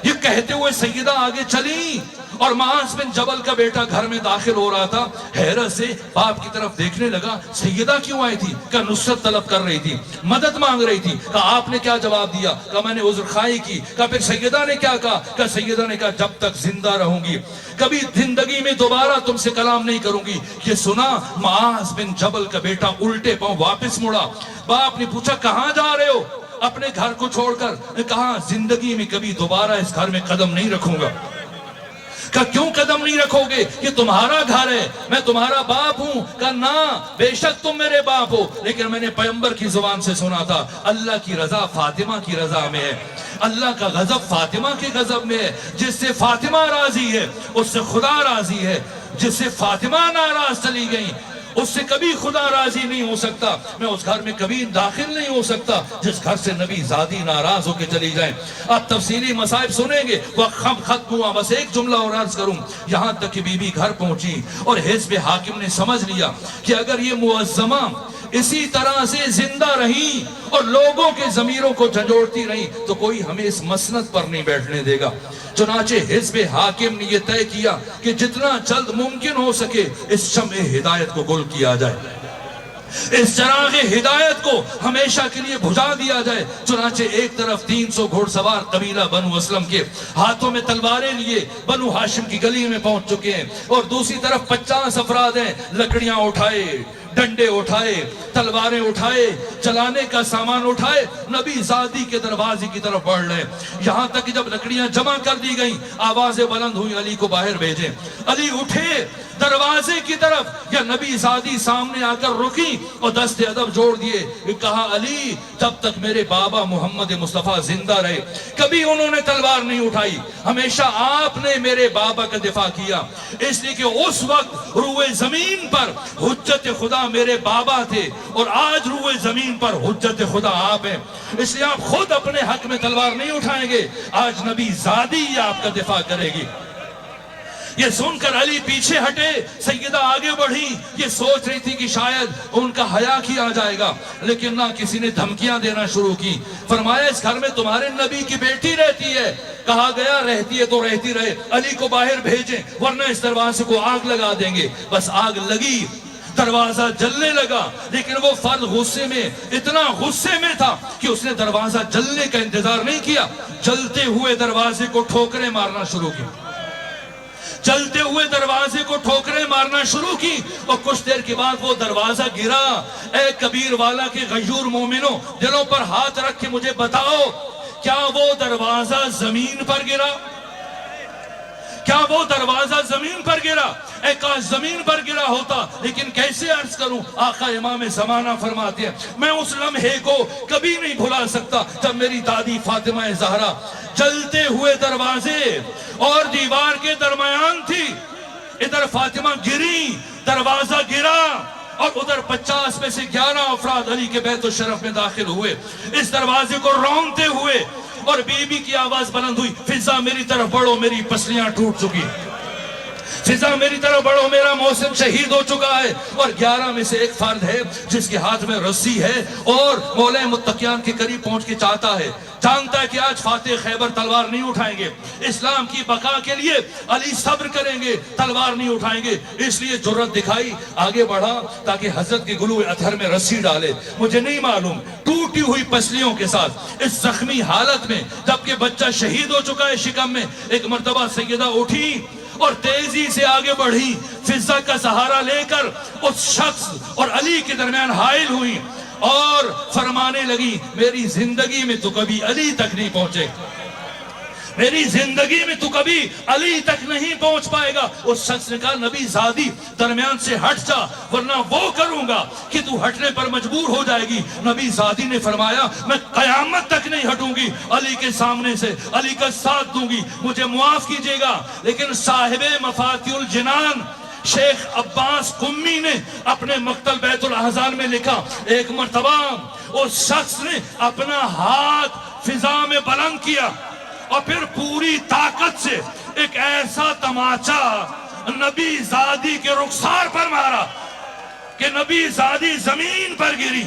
یہ کہتے ہوئے سیدہ آگے چلی اور معاذ بن جبل کا بیٹا گھر میں داخل ہو رہا تھا, حیرت سے باپ کی طرف دیکھنے لگا. سیدہ کیوں آئی تھی؟ کہ نصرت طلب کر رہی تھی, مدد مانگ رہی تھی. کہا آپ نے کیا جواب دیا؟ کہ میں نے عذر خواہی کی. کہا پھر سیدہ نے کیا کہا؟ کہ سیدہ نے کہا جب تک زندہ رہوں گی کبھی زندگی میں دوبارہ تم سے کلام نہیں کروں گی. یہ سنا معاذ بن جبل کا بیٹا الٹے پاؤں واپس مڑا. باپ نے پوچھا کہاں جا رہے ہو؟ اپنے گھر کو چھوڑ کر. کہا زندگی میں کبھی دوبارہ اس گھر میں قدم نہیں رکھوں گا. کہ کیوں قدم نہیں رکھو گے؟ یہ تمہارا گھر ہے, میں تمہارا باپ ہوں. کہ نہ, بے شک تم میرے باپ ہو, لیکن میں نے پیغمبر کی زبان سے سنا تھا اللہ کی رضا فاطمہ کی رضا میں ہے, اللہ کا غضب فاطمہ کے غضب میں ہے. جس سے فاطمہ راضی ہے اس سے خدا راضی ہے, جس سے فاطمہ ناراض چلی گئی اس سے کبھی خدا راضی نہیں ہو سکتا. میں اس گھر میں کبھی داخل نہیں ہو سکتا جس گھر سے نبی زادی ناراض ہو کے چلی جائیں. آپ تفصیلی مصائب سنیں گے, وقت ختم ہوا, بس ایک جملہ اور عرض کروں. یہاں تک کہ بی بی گھر پہنچی اور حزب حاکم نے سمجھ لیا کہ اگر یہ معظمہ اسی طرح سے زندہ رہی اور لوگوں کے ضمیروں کو جھنجھوڑتی رہی تو کوئی ہمیں اس مسند پر نہیں بیٹھنے دے گا. چنانچہ حزب حاکم نے یہ طے کیا کہ جتنا جلد ممکن ہو سکے اس شمع ہدایت کو گل کیا جائے, اس چراغ ہدایت کو ہمیشہ کے لیے بجھا دیا جائے. چنانچہ ایک طرف 300 گھوڑ سوار قبیلہ بنو اسلم کے ہاتھوں میں تلواریں لیے بنو ہاشم کی گلی میں پہنچ چکے ہیں, اور دوسری طرف 50 افراد ہیں, لکڑیاں اٹھائے, ڈنڈے اٹھائے, تلواریں اٹھائے, چلانے کا سامان اٹھائے, نبی زادی کے دروازے کی طرف بڑھ رہے. یہاں تک کہ جب لکڑیاں جمع کر دی گئیں آوازیں بلند ہوئی علی کو باہر بھیجیں. علی اٹھے دروازے کی طرف, یا نبی زادی سامنے آ کر رکی اور دست ادب جوڑ دیے. کہا علی جب تک میرے بابا محمد مصطفیٰ زندہ رہے کبھی انہوں نے تلوار نہیں اٹھائی, ہمیشہ آپ نے میرے بابا کا دفاع کیا, اس لیے کہ اس وقت روئے زمین پر حجت خدا میرے بابا تھے اور آج روئے زمین پر حجت خدا آپ ہیں. اس لیے آپ خود اپنے حق میں تلوار نہیں اٹھائیں گے, آج نبی زادی آپ کا دفاع کرے گی. یہ سن کر علی پیچھے ہٹے، سیدہ آگے بڑھی، یہ سوچ رہی تھی کہ شاید ان کا حیا کی آ جائے گا، لیکن نہ کسی نے دھمکیاں دینا شروع کی۔ فرمایا اس گھر میں تمہارے نبی کی بیٹی رہتی ہے، کہا گیا رہتی ہے تو رہتی رہے، علی کو باہر بھیجیں ورنہ اس دروازے کو آگ لگا دیں گے۔ بس آگ لگی، دروازہ جلنے لگا، لیکن وہ فرد غصے میں، اتنا غصے میں تھا کہ اس نے دروازہ جلنے کا انتظار نہیں کیا، جلتے ہوئے دروازے کو ٹھوکریں مارنا شروع کی، چلتے ہوئے دروازے کو ٹھوکریں مارنا شروع کی، اور کچھ دیر کے بعد وہ دروازہ گرا۔ اے کبیر والا کے غیور مومنوں، دلوں پر ہاتھ رکھ کے مجھے بتاؤ، کیا وہ دروازہ زمین پر گرا؟ کیا وہ دروازہ زمین پر گرا؟ اے کاش زمین پر گرا ہوتا، لیکن کیسے عرض کروں؟ آقا امام زمانہ فرماتے ہیں میں اس لمحے کو کبھی نہیں بھلا سکتا جب میری دادی فاطمہ زہرا جلتے ہوئے دروازے اور دیوار کے درمیان تھی، ادھر فاطمہ گری، دروازہ گرا، اور ادھر 50 میں سے 11 افراد علی کے بیت الشرف میں داخل ہوئے، اس دروازے کو رونگتے ہوئے، اور بی بی کی آواز بلند ہوئی، فضا میری طرف بڑھو، میری پسلیاں ٹوٹ چکی، فضا میری طرف بڑھو، میرا محسن شہید ہو چکا ہے۔ اور 11 میں سے ایک فرد ہے جس کے ہاتھ میں رسی ہے، اور مولا متقیان کے قریب پہنچ کے چاہتا ہے، جانتا ہے کہ آج فاتح خیبر تلوار نہیں اٹھائیں گے، اسلام کی بقا کے لیے علی صبر کریں گے، تلوار نہیں اٹھائیں گے، اس لیے جرت دکھائی، آگے بڑھا تاکہ حضرت کے گلو اطہر میں رسی ڈالے۔ مجھے نہیں معلوم، ٹوٹی ہوئی پسلیوں کے ساتھ اس زخمی حالت میں، جبکہ بچہ شہید ہو چکا ہے شکم میں، ایک مرتبہ سیدہ اٹھی اور تیزی سے آگے بڑھی، فضا کا سہارا لے کر اس شخص اور علی کے درمیان حائل ہوئی، اور فرمانے لگی میری زندگی میں تو کبھی علی تک نہیں پہنچے، میری زندگی میں تو کبھی علی تک نہیں پہنچ پائے گا۔ اس شخص نے کہا نبی زادی درمیان سے ہٹ جا، ورنہ وہ کروں گا کہ تو ہٹنے پر مجبور ہو جائے گی۔ نبی زادی نے فرمایا میں قیامت تک نہیں ہٹوں گی علی کے سامنے سے، علی کا ساتھ دوں گی، مجھے معاف کیجئے گا۔ لیکن صاحب مفاتیح الجنان شیخ عباس قمی نے اپنے مقتل بیت الاحزان میں لکھا، ایک مرتبہ اس شخص نے اپنا ہاتھ فضا میں بلند کیا اور پھر پوری طاقت سے ایک ایسا تماچا نبی زادی کے رخسار پر مارا کہ نبی زادی زمین پر گری۔